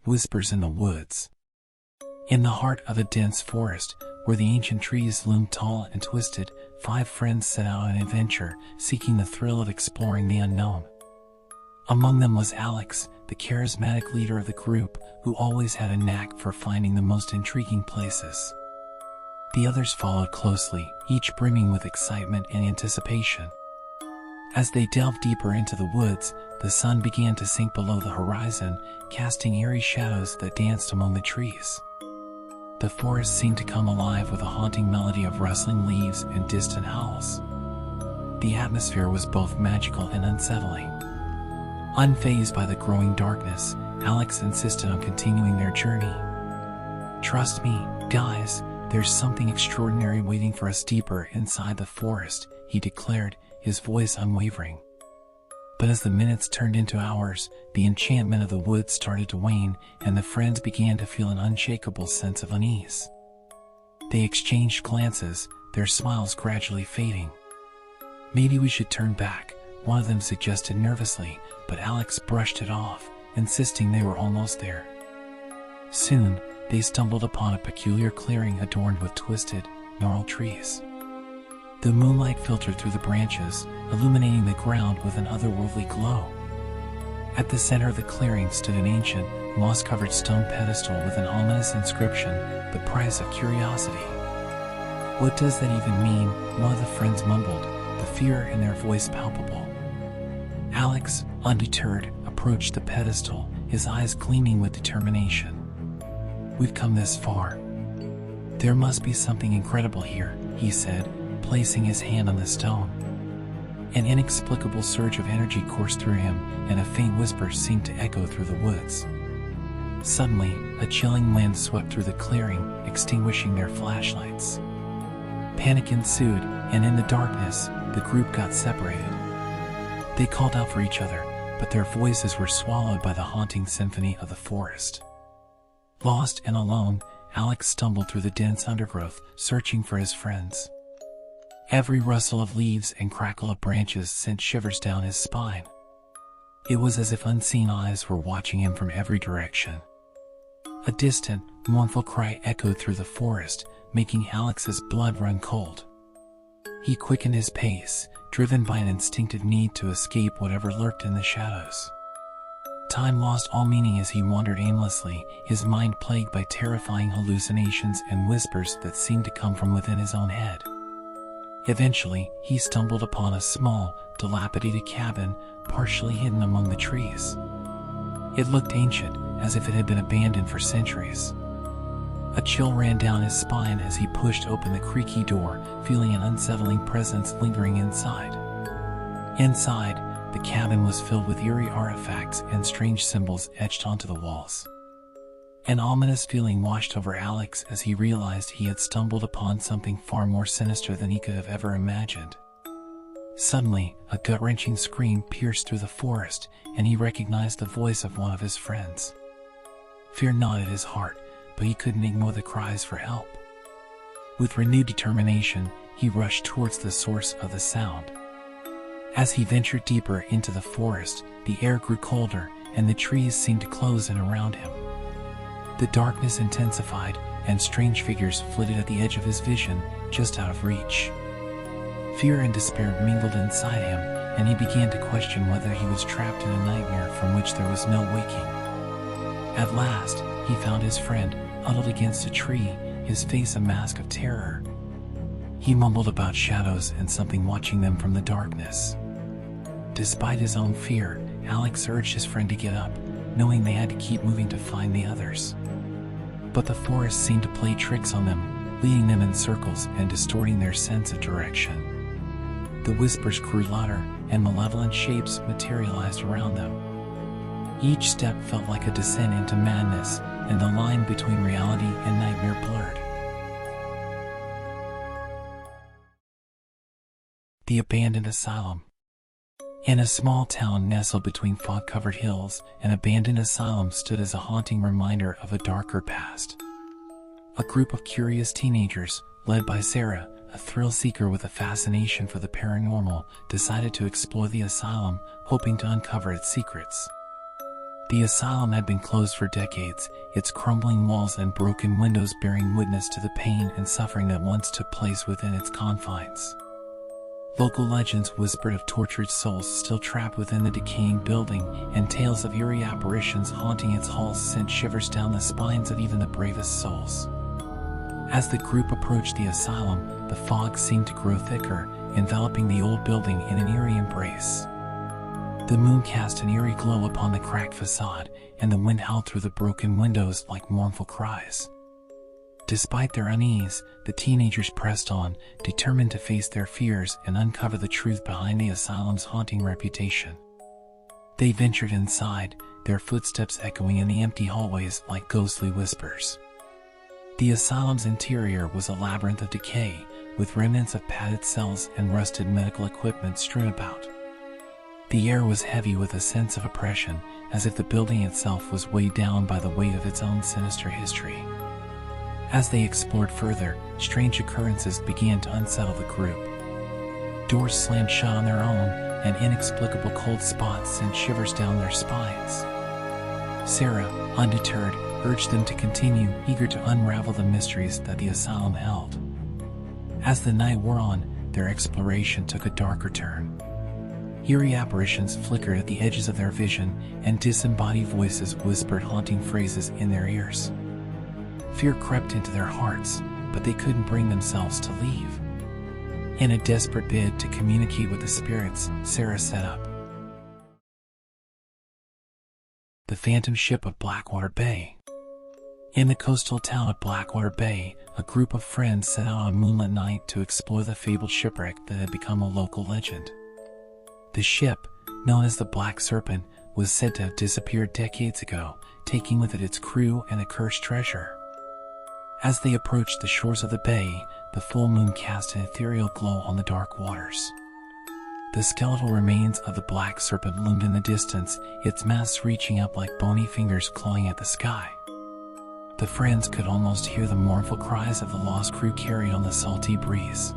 Whispers in the Woods. In the heart of a dense forest, where the ancient trees loomed tall and twisted, 5 friends set out on an adventure, seeking the thrill of exploring the unknown. Among them was Alex, the charismatic leader of the group, who always had a knack for finding the most intriguing places. The others followed closely, each brimming with excitement and anticipation. As they delved deeper into the woods, the sun began to sink below the horizon, casting eerie shadows that danced among the trees. The forest seemed to come alive with a haunting melody of rustling leaves and distant howls. The atmosphere was both magical and unsettling. Unfazed by the growing darkness, Alex insisted on continuing their journey. "Trust me, guys, there's something extraordinary waiting for us deeper inside the forest," he declared, his voice unwavering. But as the minutes turned into hours, the enchantment of the woods started to wane, and the friends began to feel an unshakable sense of unease. They exchanged glances, their smiles gradually fading. "Maybe we should turn back," one of them suggested nervously, but Alex brushed it off, insisting they were almost there. Soon, they stumbled upon a peculiar clearing adorned with twisted, gnarled trees. The moonlight filtered through the branches, illuminating the ground with an otherworldly glow. At the center of the clearing stood an ancient, moss-covered stone pedestal with an ominous inscription, "The Price of Curiosity." "What does that even mean?" one of the friends mumbled, the fear in their voice palpable. Alex, undeterred, approached the pedestal, his eyes gleaming with determination. "We've come this far. There must be something incredible here," he said, placing his hand on the stone. An inexplicable surge of energy coursed through him, and a faint whisper seemed to echo through the woods. Suddenly, a chilling wind swept through the clearing, extinguishing their flashlights. Panic ensued, and in the darkness, the group got separated. They called out for each other, but their voices were swallowed by the haunting symphony of the forest. Lost and alone, Alex stumbled through the dense undergrowth, searching for his friends. Every rustle of leaves and crackle of branches sent shivers down his spine. It was as if unseen eyes were watching him from every direction. A distant, mournful cry echoed through the forest, making Alex's blood run cold. He quickened his pace, driven by an instinctive need to escape whatever lurked in the shadows. Time lost all meaning as he wandered aimlessly, his mind plagued by terrifying hallucinations and whispers that seemed to come from within his own head. Eventually, he stumbled upon a small, dilapidated cabin, partially hidden among the trees. It looked ancient, as if it had been abandoned for centuries. A chill ran down his spine as he pushed open the creaky door, feeling an unsettling presence lingering inside. Inside, the cabin was filled with eerie artifacts and strange symbols etched onto the walls. An ominous feeling washed over Alex as he realized he had stumbled upon something far more sinister than he could have ever imagined. Suddenly, a gut-wrenching scream pierced through the forest, and he recognized the voice of one of his friends. Fear gnawed at his heart, but he couldn't ignore the cries for help. With renewed determination, he rushed towards the source of the sound. As he ventured deeper into the forest, the air grew colder, and the trees seemed to close in around him. The darkness intensified, and strange figures flitted at the edge of his vision, just out of reach. Fear and despair mingled inside him, and he began to question whether he was trapped in a nightmare from which there was no waking. At last, he found his friend, huddled against a tree, his face a mask of terror. He mumbled about shadows and something watching them from the darkness. Despite his own fear, Alex urged his friend to get up, knowing they had to keep moving to find the others. But the forest seemed to play tricks on them, leading them in circles and distorting their sense of direction. The whispers grew louder, and malevolent shapes materialized around them. Each step felt like a descent into madness, and the line between reality and nightmare blurred. The Abandoned Asylum. In a small town nestled between fog-covered hills, an abandoned asylum stood as a haunting reminder of a darker past. A group of curious teenagers, led by Sarah, a thrill-seeker with a fascination for the paranormal, decided to explore the asylum, hoping to uncover its secrets. The asylum had been closed for decades, its crumbling walls and broken windows bearing witness to the pain and suffering that once took place within its confines. Local legends whispered of tortured souls still trapped within the decaying building, and tales of eerie apparitions haunting its halls sent shivers down the spines of even the bravest souls. As the group approached the asylum, the fog seemed to grow thicker, enveloping the old building in an eerie embrace. The moon cast an eerie glow upon the cracked facade, and the wind howled through the broken windows like mournful cries. Despite their unease, the teenagers pressed on, determined to face their fears and uncover the truth behind the asylum's haunting reputation. They ventured inside, their footsteps echoing in the empty hallways like ghostly whispers. The asylum's interior was a labyrinth of decay, with remnants of padded cells and rusted medical equipment strewn about. The air was heavy with a sense of oppression, as if the building itself was weighed down by the weight of its own sinister history. As they explored further, strange occurrences began to unsettle the group. Doors slammed shut on their own, and inexplicable cold spots sent shivers down their spines. Sarah, undeterred, urged them to continue, eager to unravel the mysteries that the asylum held. As the night wore on, their exploration took a darker turn. Eerie apparitions flickered at the edges of their vision, and disembodied voices whispered haunting phrases in their ears. Fear crept into their hearts, but they couldn't bring themselves to leave. In a desperate bid to communicate with the spirits, Sarah set up the phantom ship of Blackwater Bay. In the coastal town of Blackwater Bay, a group of friends set out on a moonlit night to explore the fabled shipwreck that had become a local legend. The ship, known as the Black Serpent, was said to have disappeared decades ago, taking with it its crew and a cursed treasure. As they approached the shores of the bay, the full moon cast an ethereal glow on the dark waters. The skeletal remains of the Black Serpent loomed in the distance, its masts reaching up like bony fingers clawing at the sky. The friends could almost hear the mournful cries of the lost crew carried on the salty breeze.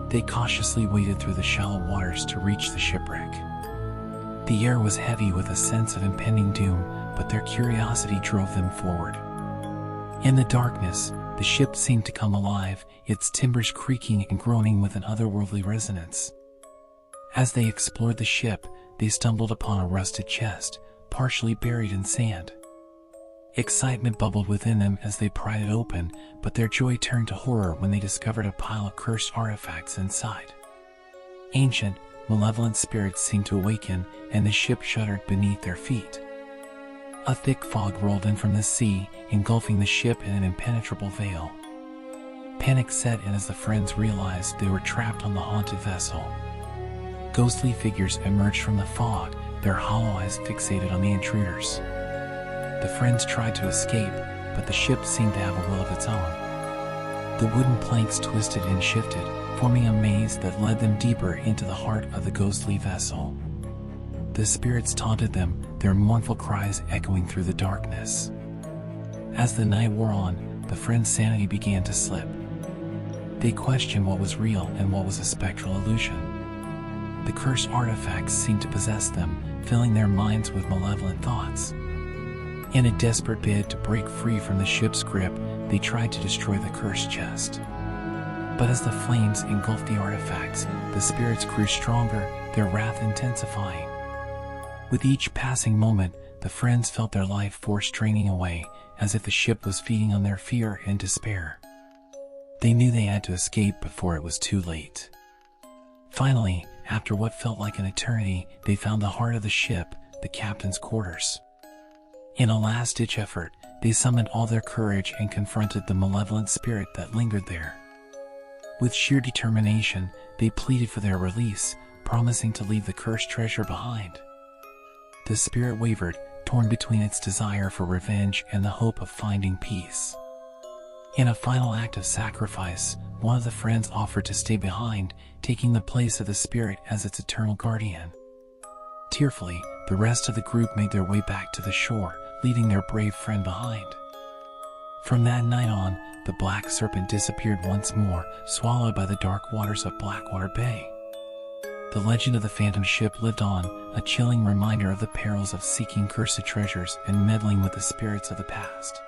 They cautiously waded through the shallow waters to reach the shipwreck. The air was heavy with a sense of impending doom, but their curiosity drove them forward. In the darkness, the ship seemed to come alive, its timbers creaking and groaning with an otherworldly resonance. As they explored the ship, they stumbled upon a rusted chest, partially buried in sand. Excitement bubbled within them as they pried it open, but their joy turned to horror when they discovered a pile of cursed artifacts inside. Ancient, malevolent spirits seemed to awaken, and the ship shuddered beneath their feet. A thick fog rolled in from the sea, engulfing the ship in an impenetrable veil. Panic set in as the friends realized they were trapped on the haunted vessel. Ghostly figures emerged from the fog, their hollow eyes fixated on the intruders. The friends tried to escape, but the ship seemed to have a will of its own. The wooden planks twisted and shifted, forming a maze that led them deeper into the heart of the ghostly vessel. The spirits taunted them, their mournful cries echoing through the darkness. As the night wore on, the friends' sanity began to slip. They questioned what was real and what was a spectral illusion. The cursed artifacts seemed to possess them, filling their minds with malevolent thoughts. In a desperate bid to break free from the ship's grip, they tried to destroy the cursed chest. But as the flames engulfed the artifacts, the spirits grew stronger, their wrath intensifying. With each passing moment, the friends felt their life force draining away, as if the ship was feeding on their fear and despair. They knew they had to escape before it was too late. Finally, after what felt like an eternity, they found the heart of the ship, the captain's quarters. In a last-ditch effort, they summoned all their courage and confronted the malevolent spirit that lingered there. With sheer determination, they pleaded for their release, promising to leave the cursed treasure behind. The spirit wavered, torn between its desire for revenge and the hope of finding peace. In a final act of sacrifice, one of the friends offered to stay behind, taking the place of the spirit as its eternal guardian. Tearfully, the rest of the group made their way back to the shore, leaving their brave friend behind. From that night on, the Black Serpent disappeared once more, swallowed by the dark waters of Blackwater Bay. The legend of the phantom ship lived on, a chilling reminder of the perils of seeking cursed treasures and meddling with the spirits of the past.